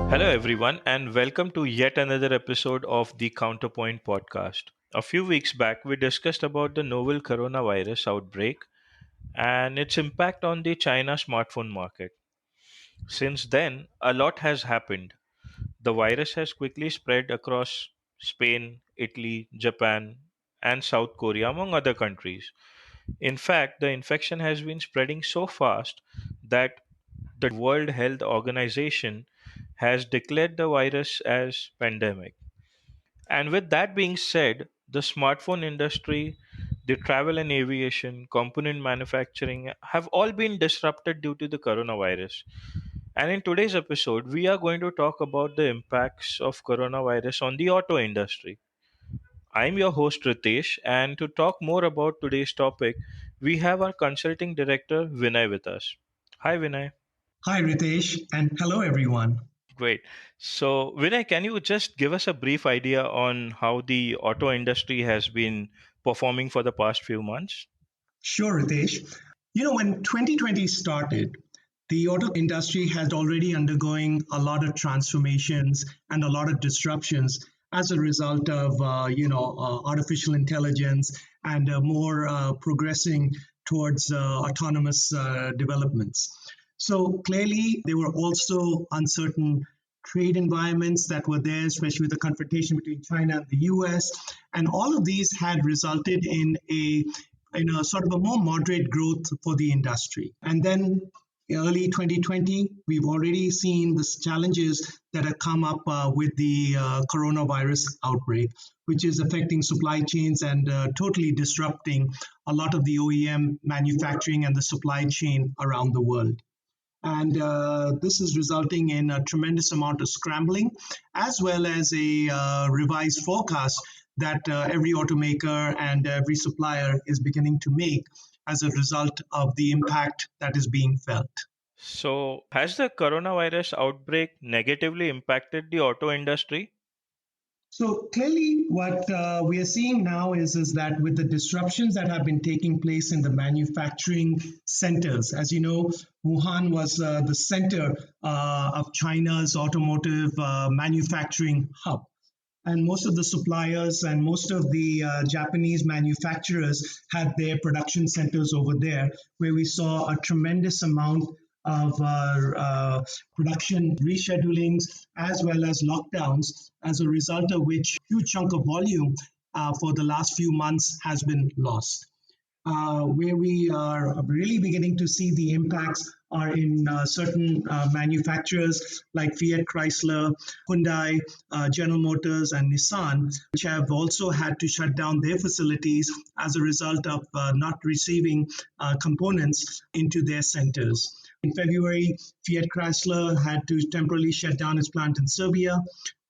Hello, everyone, and welcome to yet another episode of the Counterpoint Podcast. A few weeks back, we discussed about the novel coronavirus outbreak and its impact on the China smartphone market. Since then, a lot has happened. The virus has quickly spread across Spain, Italy, Japan, and South Korea, among other countries. In fact, the infection has been spreading so fast that the World Health Organization has declared the virus as pandemic. And with that being said, the smartphone industry, the travel and aviation, component manufacturing have all been disrupted due to the coronavirus. And in today's episode, we are going to talk about the impacts of coronavirus on the auto industry. I'm your host Ritesh, and to talk more about today's topic, we have our consulting director Vinay with us. Hi Vinay. Hi, Ritesh, and hello, everyone. Great. So, Vinay, can you just give us a brief idea on how the auto industry has been performing for the past few months? Sure, Ritesh. When 2020 started, the auto industry had already undergoing a lot of transformations and a lot of disruptions as a result of, artificial intelligence and more progressing towards autonomous developments. So clearly, there were also uncertain trade environments that were there, especially with the confrontation between China and the US. And all of these had resulted in a sort of a more moderate growth for the industry. And then early 2020, we've already seen the challenges that have come up with the coronavirus outbreak, which is affecting supply chains and totally disrupting a lot of the OEM manufacturing and the supply chain around the world. And this is resulting in a tremendous amount of scrambling, as well as a revised forecast that every automaker and every supplier is beginning to make as a result of the impact that is being felt. So, has the coronavirus outbreak negatively impacted the auto industry? So clearly, what we are seeing now is that with the disruptions that have been taking place in the manufacturing centers, as you know, Wuhan was the center of China's automotive manufacturing hub. And most of the suppliers and most of the Japanese manufacturers had their production centers over there, where we saw a tremendous amount of production reschedulings as well as lockdowns, as a result of which huge chunk of volume for the last few months has been lost. Where we are really beginning to see the impacts are in certain manufacturers like Fiat Chrysler, Hyundai, General Motors, and Nissan, which have also had to shut down their facilities as a result of not receiving components into their centers. In February, Fiat Chrysler had to temporarily shut down its plant in Serbia.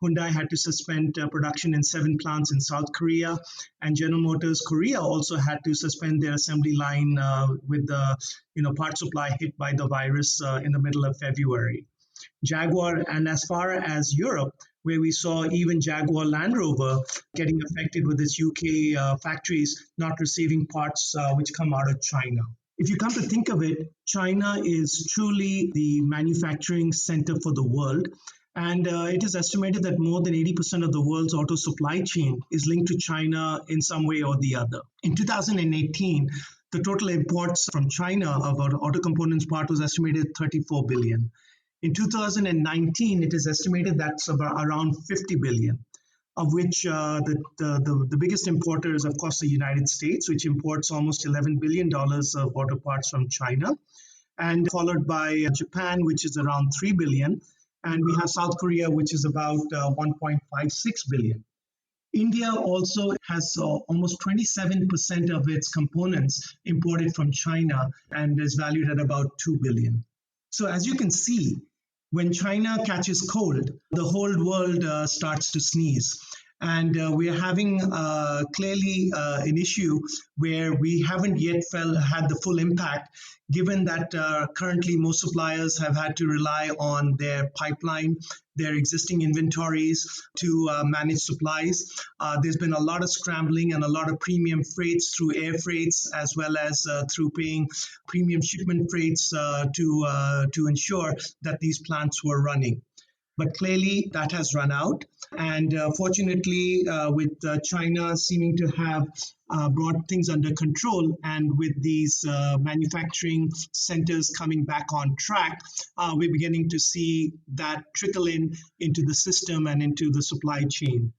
Hyundai had to suspend production in 7 plants in South Korea, and General Motors Korea also had to suspend their assembly line with the part supply hit by the virus in the middle of February. Jaguar, and as far as Europe, where we saw even Jaguar Land Rover getting affected with its UK factories not receiving parts which come out of China. If you come to think of it, China is truly the manufacturing center for the world. And it is estimated that more than 80% of the world's auto supply chain is linked to China in some way or the other. In 2018, the total imports from China of auto components part was estimated 34 billion. In 2019, it is estimated that's about around 50 billion, of which the biggest importer is, of course, the United States, which imports almost $11 billion of auto parts from China, and followed by Japan, which is around 3 billion. And we have South Korea, which is about 1.56 billion. India also has almost 27% of its components imported from China and is valued at about 2 billion. So as you can see, when China catches cold, the whole world starts to sneeze. And we are having clearly an issue where we haven't yet had the full impact, given that currently most suppliers have had to rely on their pipeline, their existing inventories to manage supplies. There's been a lot of scrambling and a lot of premium freights through air freights, as well as through paying premium shipment freights to ensure that these plants were running. But clearly, that has run out. And fortunately, with China seeming to have brought things under control, and with these manufacturing centers coming back on track, we're beginning to see that trickle in into the system and into the supply chain.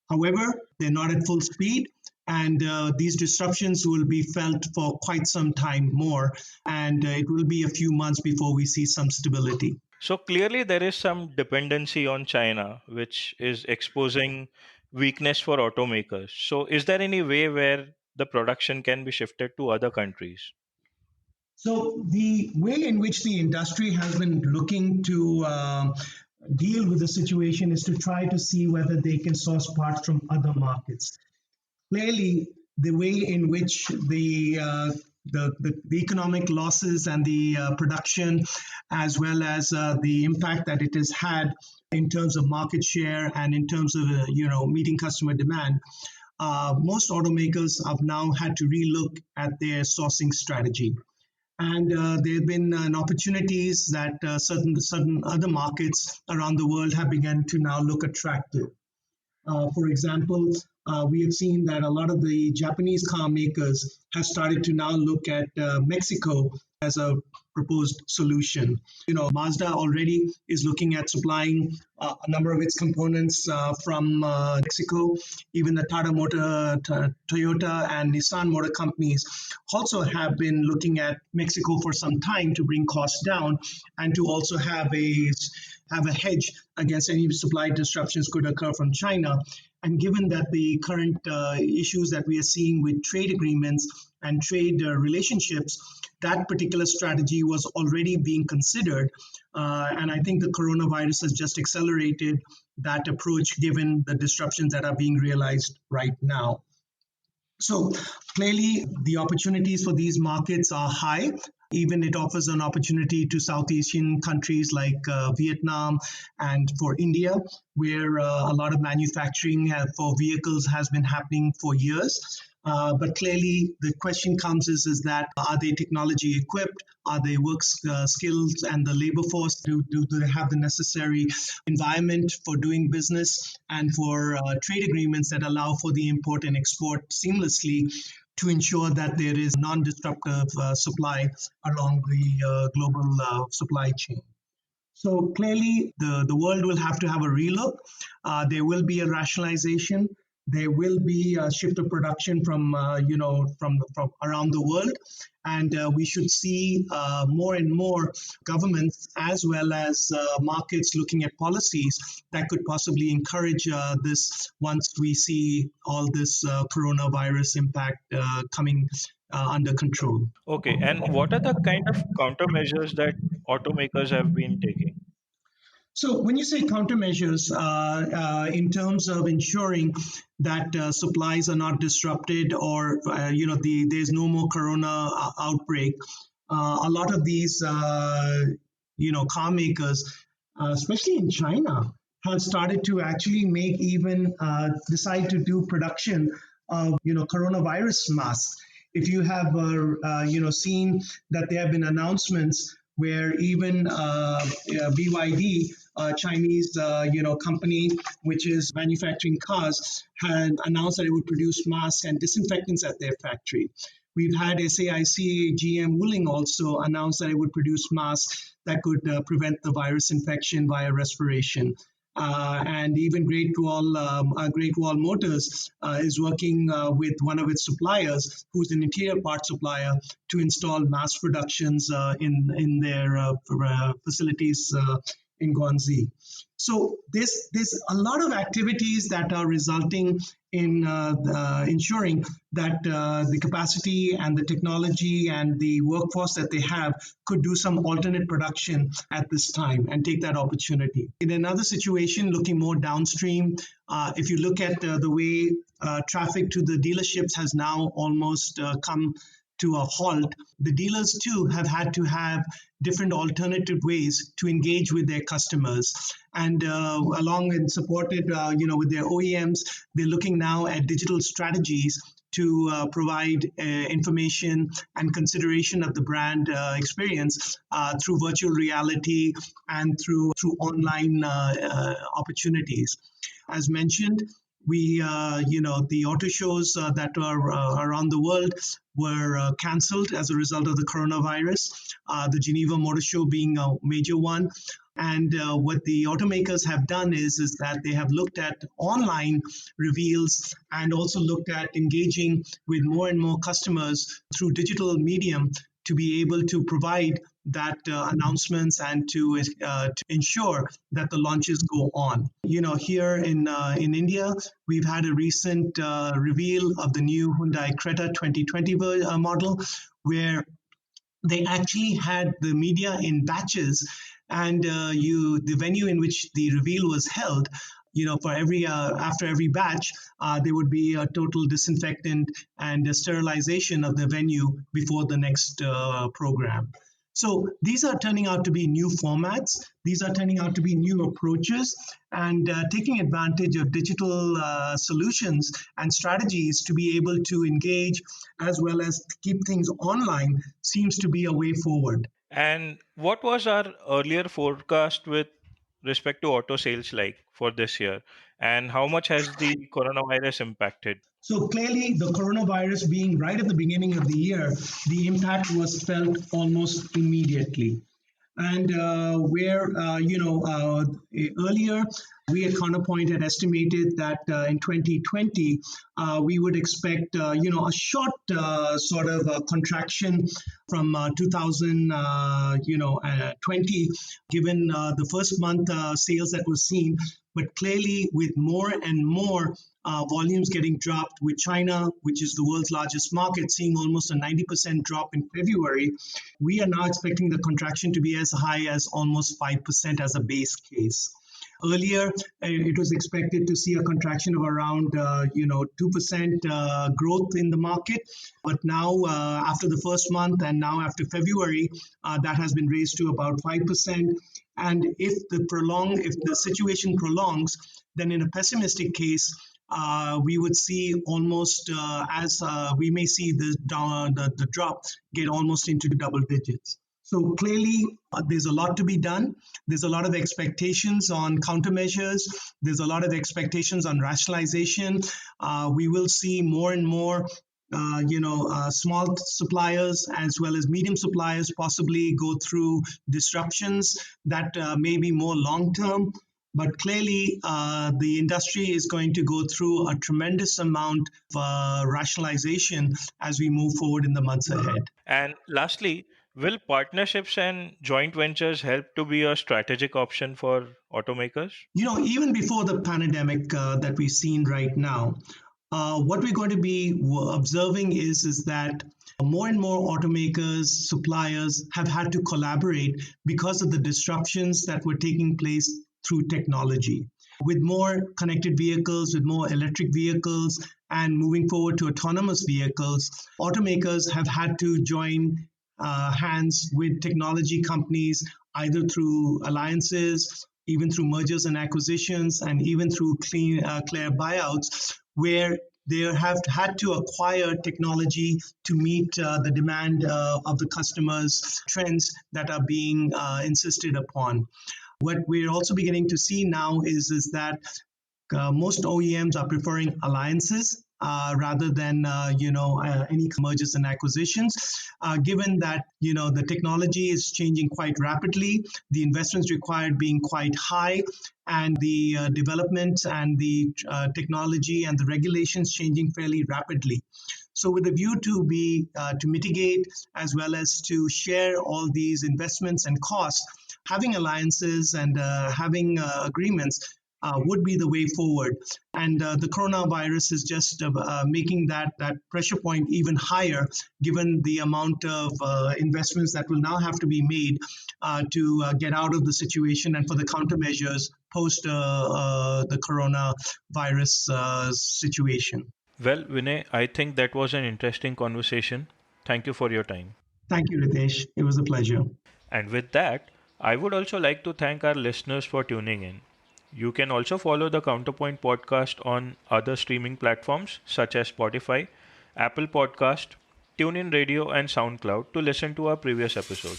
However, they're not at full speed, and these disruptions will be felt for quite some time more, and it will be a few months before we see some stability. So clearly, there is some dependency on China, which is exposing weakness for automakers. So, is there any way where the production can be shifted to other countries? So, the way in which the industry has been looking to deal with the situation is to try to see whether they can source parts from other markets. Clearly, the way in which the economic losses and the production, as well as the impact that it has had in terms of market share and in terms of meeting customer demand, most automakers have now had to relook at their sourcing strategy. And there have been opportunities that certain other markets around the world have begun to now look attractive. For example, we have seen that a lot of the Japanese car makers have started to now look at Mexico as a proposed solution. Mazda already is looking at supplying a number of its components from Mexico. Even the Tata Motor, Toyota, and Nissan Motor companies also have been looking at Mexico for some time to bring costs down and to also have a hedge against any supply disruptions could occur from China. And given that the current issues that we are seeing with trade agreements and trade relationships, that particular strategy was already being considered. And I think the coronavirus has just accelerated that approach given the disruptions that are being realized right now. So clearly, the opportunities for these markets are high. Even it offers an opportunity to South Asian countries like Vietnam and for India, where a lot of manufacturing for vehicles has been happening for years. But clearly, the question comes is that are they technology equipped? Are they work skills and the labor force? Do they have the necessary environment for doing business and for trade agreements that allow for the import and export seamlessly to ensure that there is non-disruptive supply along the global supply chain? So clearly, the world will have to have a relook. There will be a rationalization. There will be a shift of production from around the world, and we should see more and more governments as well as markets looking at policies that could possibly encourage this once we see all this coronavirus impact coming under control. Okay, and what are the kind of countermeasures that automakers have been taking? So, when you say countermeasures, in terms of ensuring that supplies are not disrupted, or there's no more corona outbreak, a lot of these car makers, especially in China, have started to actually make even decide to do production of coronavirus masks. If you have seen that there have been announcements where even BYD, a Chinese company which is manufacturing cars, had announced that it would produce masks and disinfectants at their factory. We've had SAIC GM Wuling also announce that it would produce masks that could prevent the virus infection via respiration. And even Great Wall Motors is working with one of its suppliers, who's an interior part supplier, to install mass productions in their facilities in Guangxi. So there's a lot of activities that are resulting in ensuring that the capacity and the technology and the workforce that they have could do some alternate production at this time and take that opportunity. In another situation, looking more downstream, if you look at the way traffic to the dealerships has now almost come to a halt, the dealers too have had to have different alternative ways to engage with their customers. And along and supported, with their OEMs, they're looking now at digital strategies to provide information and consideration of the brand experience through virtual reality and through online opportunities. As mentioned, the auto shows that are around the world were cancelled as a result of the coronavirus, the Geneva Motor Show being a major one. And what the automakers have done is that they have looked at online reveals and also looked at engaging with more and more customers through digital medium to be able to provide that announcements and to ensure that the launches go on. Here in India, we've had a recent reveal of the new Hyundai Creta 2020 model, where they actually had the media in batches, and the venue in which the reveal was held, for every after every batch, there would be a total disinfectant and a sterilization of the venue before the next program. So these are turning out to be new formats. These are turning out to be new approaches, and taking advantage of digital solutions and strategies to be able to engage as well as keep things online seems to be a way forward. And what was our earlier forecast with respect to auto sales like for this year? And how much has the coronavirus impacted? So clearly, the coronavirus being right at the beginning of the year, the impact was felt almost immediately. And earlier we at Counterpoint had estimated that in 2020 we would expect a short sort of contraction from 2020, given the first month sales that was seen. But clearly, with more and more volumes getting dropped, with China, which is the world's largest market, seeing almost a 90% drop in February, we are now expecting the contraction to be as high as almost 5% as a base case. Earlier, it was expected to see a contraction of around 2% growth in the market, but now after the first month and now after February, that has been raised to about 5%. And if the situation prolongs, then in a pessimistic case, we would see almost we may see the drop get almost into double digits. So clearly, there's a lot to be done. There's a lot of expectations on countermeasures. There's a lot of expectations on rationalization. We will see more and more small suppliers as well as medium suppliers possibly go through disruptions that may be more long term. But clearly, the industry is going to go through a tremendous amount of rationalization as we move forward in the months ahead. And lastly, will partnerships and joint ventures help to be a strategic option for automakers? Even before the pandemic that we've seen right now, what we're going to be observing is that more and more automakers, suppliers have had to collaborate because of the disruptions that were taking place through technology. With more connected vehicles, with more electric vehicles, and moving forward to autonomous vehicles, automakers have had to join hands with technology companies, either through alliances, even through mergers and acquisitions, and even through clear buyouts, where they have had to acquire technology to meet the demand of the customers' trends that are being insisted upon. What we're also beginning to see now is that most OEMs are preferring alliances rather than any mergers and acquisitions, given that the technology is changing quite rapidly, the investments required being quite high, and the development and the technology and the regulations changing fairly rapidly. So with a view to mitigate as well as to share all these investments and costs, having alliances and having agreements would be the way forward. And the coronavirus is just making that pressure point even higher, given the amount of investments that will now have to be made to get out of the situation and for the countermeasures post the coronavirus situation. Well, Vinay, I think that was an interesting conversation. Thank you for your time. Thank you, Ritesh. It was a pleasure. And with that, I would also like to thank our listeners for tuning in. You can also follow the Counterpoint podcast on other streaming platforms such as Spotify, Apple Podcast, TuneIn Radio, and SoundCloud to listen to our previous episodes.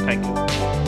Thank you.